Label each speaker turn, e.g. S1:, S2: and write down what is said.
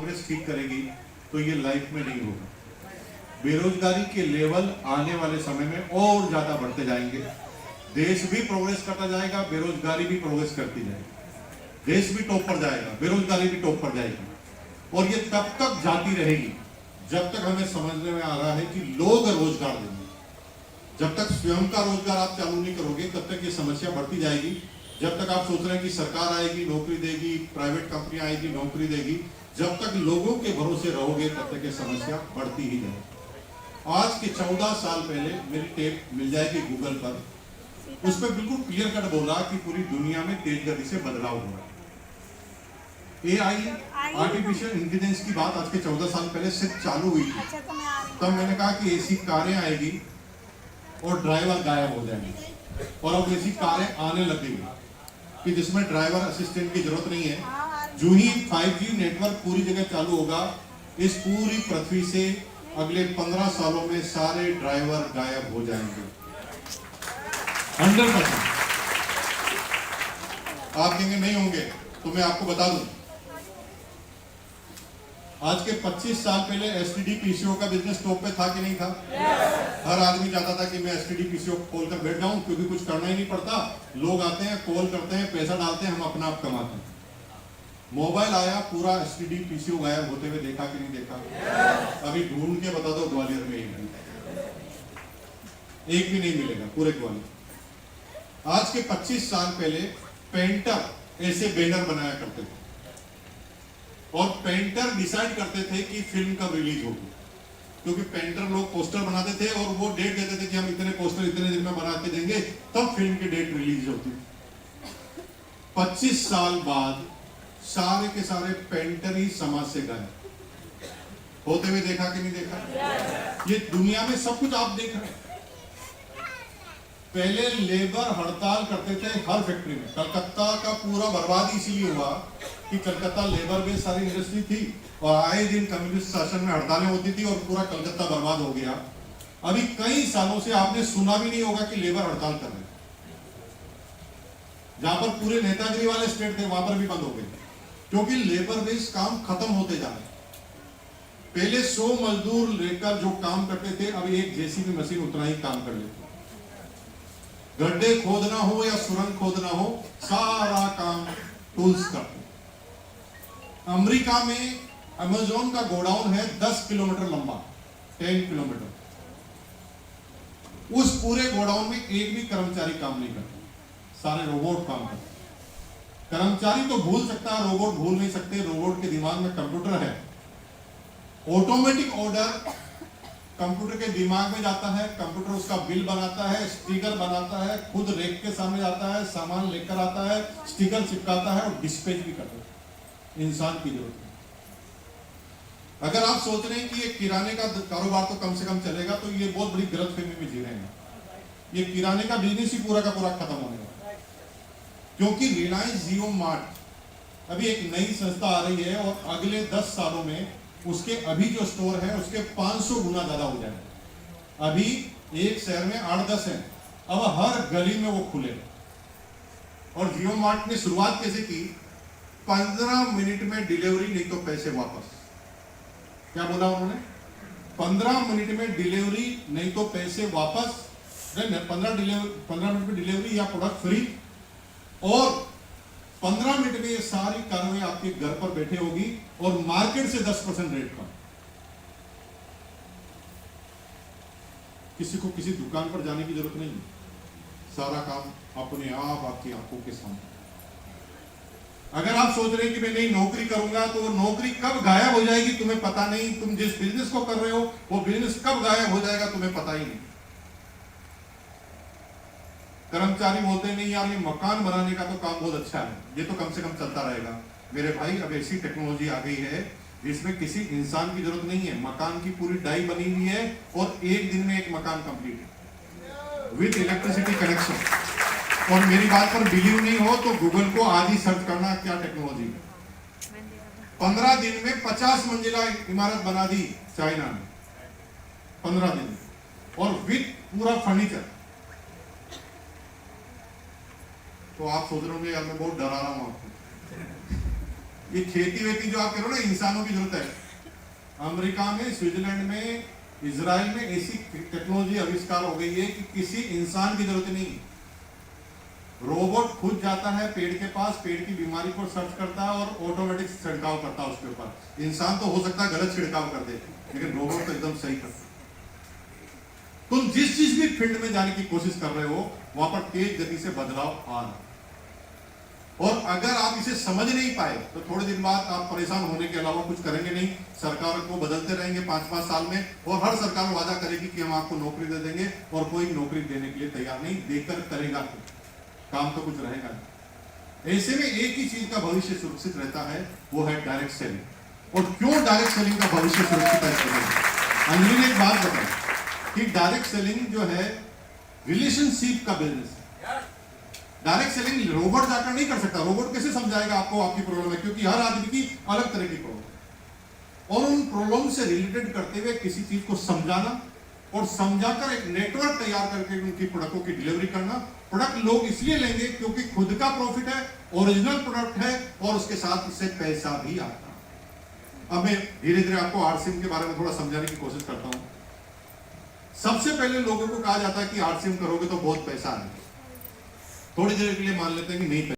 S1: Awareness ठीक करेगी तो ये लाइफ में नहीं होगा। बेरोजगारी के लेवल आने वाले समय में और ज्यादा बढ़ते जाएंगे। देश भी प्रोग्रेस करता जाएगा, बेरोजगारी भी प्रोग्रेस करती जाएगी। देश भी टॉप पर जाएगा, बेरोजगारी भी टॉप पर जाएगी। और ये तब तक जाती रहेगी जब तक हमें समझने में आ रहा है कि लोग रोजगार देंगे। जब तक स्वयं का रोजगार आप चालू नहीं करोगे तब तक ये समस्या बढ़ती जाएगी। जब तक आप सोच रहे हैं कि सरकार आएगी नौकरी देगी, प्राइवेट कंपनी आएगी नौकरी देगी, जब तक लोगों के भरोसे रहोगे तब तक ये समस्या बढ़ती ही जाएगी। आज के 14 साल पहले मेरी टेप मिल जाएगी गूगल पर, उस पर बिल्कुल क्लियर कट बोला कि पूरी दुनिया में तेज गति से बदलाव हो रहा है। AI आर्टिफिशियल इंटेलिजेंस की बात आज के 14 साल पहले सिर्फ चालू हुई थी। तब मैंने कहा कि ऐसी कारें आएगी और ड्राइवर गायब हो जाएंगे, और अब ऐसी कारें आने लगेंगी कि जिसमें ड्राइवर असिस्टेंट की जरूरत नहीं है। जो ही 5G नेटवर्क पूरी जगह चालू होगा, इस पूरी पृथ्वी से अगले 15 सालों में सारे ड्राइवर गायब हो जाएंगे 100%। आप कहेंगे नहीं होंगे, तो मैं आपको बता दूं, आज के 25 साल पहले STD PCO का बिजनेस टॉप पे था कि नहीं था? हर आदमी चाहता था कि मैं STD PCO खोलकर बैठ जाऊं, क्योंकि कुछ करना ही नहीं पड़ता। लोग आते हैं, कॉल करते हैं, पैसा डालते हैं, हम अपना आप कमाते हैं। मोबाइल आया, पूरा STD PCO गायब होते हुए देखा कि नहीं देखा? अभी ढूंढ के बता दो, ग्वालियर में एक भी नहीं मिलेगा पूरे ग्वालियर। आज के 25 साल पहले पेंटर ऐसे बैनर बनाया करते थे, और पेंटर डिसाइड करते थे कि फिल्म कब रिलीज होगी, क्योंकि पेंटर लोग पोस्टर बनाते थे और वो डेट देते थे कि हम इतने पोस्टर इतने दिन में बना के देंगे, तब फिल्म की डेट रिलीज होती। 25 साल बाद सारे के सारे पेंटर ही समाज से गए होते हुए देखा कि नहीं देखा? ये दुनिया में सब कुछ आप देख रहे हैं। पहले लेबर हड़ताल करते थे हर फैक्ट्री में। कलकत्ता का पूरा बर्बादी इसीलिए हुआ कि कलकत्ता लेबर बेस्ड सारी इंडस्ट्री थी, और आए दिन कम्युनिस्ट शासन में हड़तालें होती थी और पूरा कलकत्ता बर्बाद हो गया। अभी कई सालों से आपने सुना भी नहीं होगा कि लेबर हड़ताल कर रहे। जहां पर पूरे नेतागिरी वाले स्टेट थे वहां पर भी बंद हो गए, क्योंकि लेबर बेस्ड काम खत्म होते जा रहे। पहले 100 मजदूर लेकर जो काम करते थे, अब एक JCB मशीन उतना ही काम कर लेती। गड्ढे खोदना हो या सुरंग खोदना हो, सारा काम टूल्स करते। अमेरिका में अमेज़न का गोडाउन है 10 किलोमीटर लंबा, 10 किलोमीटर। उस पूरे गोडाउन में एक भी कर्मचारी काम नहीं करते, सारे रोबोट काम करते। कर्मचारी तो भूल सकता है, रोबोट भूल नहीं सकते। रोबोट के दिमाग में कंप्यूटर है, ऑटोमेटिक ऑर्डर कंप्यूटर के दिमाग में जाता है, कंप्यूटर उसका बिल बनाता है, स्टिकर बनाता है, खुद रेक के सामने जाता है, सामान लेकर आता है, स्टिकर चिपकाता है और डिस्पैच भी करता है। इंसान की जरूरत है। अगर आप सोच रहे हैं कि ये किराने का कारोबार तो कम से कम चलेगा, तो ये बहुत बड़ी गलतफहमी में जी रहे हैं। ये किराने का बिजनेस ही पूरा का पूरा खत्म होने वाला है, क्योंकि रिलायंस जियो मार्ट अभी एक नई संस्था आ रही है, और अगले 10 सालों में उसके अभी जो स्टोर है उसके 500 गुना ज्यादा हो जाएगा। अभी एक शहर में 8-10 हैं, अब हर गली में वो खुले। और जियो मार्ट ने शुरुआत कैसे की? 15 मिनट में डिलीवरी, नहीं तो पैसे वापस। क्या बोला उन्होंने? 15 मिनट में डिलीवरी, नहीं तो पैसे वापस। 15 मिनट में डिलीवरी या प्रोडक्ट फ्री, और 15 मिनट में ये सारी कार्रवाई आपके घर पर बैठे होगी, और मार्केट से 10% रेट कम। किसी को किसी दुकान पर जाने की जरूरत नहीं है, सारा काम अपने आप आपकी आंखों के सामने। अगर आप सोच रहे हैं कि मैं नहीं नौकरी करूंगा, तो वो नौकरी कब गायब हो जाएगी तुम्हें पता नहीं। तुम जिस बिजनेस को कर रहे हो वो बिजनेस कब गायब हो जाएगा तुम्हें पता ही नहीं। कर्मचारी बोलते हैं नहीं यार, ये मकान बनाने का तो काम बहुत अच्छा है, ये तो कम से कम चलता रहेगा। मेरे भाई, अब ऐसी टेक्नोलॉजी आ गई है जिसमें किसी इंसान की जरूरत नहीं है। मकान की पूरी डाई बनी हुई है, और एक दिन में एक मकान कंप्लीट है विद इलेक्ट्रिसिटी कनेक्शन। और मेरी बात पर बिलीव नहीं हो तो गूगल को आज ही सर्च करना क्या टेक्नोलॉजी है। 15 दिन में 50 मंजिला इमारत बना दी चाइना ने, 15 दिन में, और विद पूरा फर्नीचर। तो आप सोच रहे होंगे यार मैं बहुत डरा रहा हूं आपको। ये खेती वेती जो आप कह रहे हो ना, इंसानों की जरूरत है। अमेरिका में, स्विट्जरलैंड में, इजराइल में ऐसी टेक्नोलॉजी आविष्कार हो गई है कि किसी इंसान की जरूरत नहीं। रोबोट खुद जाता है पेड़ के पास, पेड़ की बीमारी को सर्च करता है और ऑटोमेटिक छिड़काव करता है उसके ऊपर। इंसान तो हो सकता है गलत छिड़काव कर दे, लेकिन रोबोट तो एकदम सही करता है। तुम जिस चीज भी फील्ड में जाने की कोशिश कर रहे हो, वहां पर तेज गति से बदलाव आ रहा है। और अगर आप इसे समझ नहीं पाए तो थोड़े दिन बाद आप परेशान होने के अलावा कुछ करेंगे नहीं। सरकार को बदलते रहेंगे 5-5 साल में, और हर सरकार वादा करेगी कि हम आपको नौकरी दे देंगे, और कोई नौकरी देने के लिए तैयार नहीं, देकर करेगा काम तो कुछ रहेगा नहीं। ऐसे में एक ही चीज का भविष्य सुरक्षित रहता है, वो है डायरेक्ट सेलिंग। और क्यों डायरेक्ट सेलिंग का भविष्य सुरक्षित है? अंजलि ने एक बात बताई कि डायरेक्ट सेलिंग जो है रिलेशनशिप का बिजनेस है। डायरेक्ट सेलिंग रोबोट जाकर नहीं कर सकता। रोबोट कैसे समझाएगा आपको आपकी प्रॉब्लम है, क्योंकि हर आदमी की अलग तरह की प्रॉब्लम है। और उन प्रॉब्लम से रिलेटेड करते हुए किसी चीज को समझाना और समझाकर एक नेटवर्क तैयार करके उनकी प्रोडक्टों की डिलीवरी करना। प्रोडक्ट लोग इसलिए लेंगे क्योंकि खुद का प्रॉफिट है, ओरिजिनल प्रोडक्ट है, और उसके साथ इससे पैसा भी आता है। अब मैं धीरे धीरे आपको आरसीएम के बारे में थोड़ा समझाने की कोशिश करता हूं। सबसे पहले लोगों को कहा जाता है कि आरसीएम करोगे तो बहुत पैसा आएगा। थोड़ी देर के लिए मान लेते हैं कि नहीं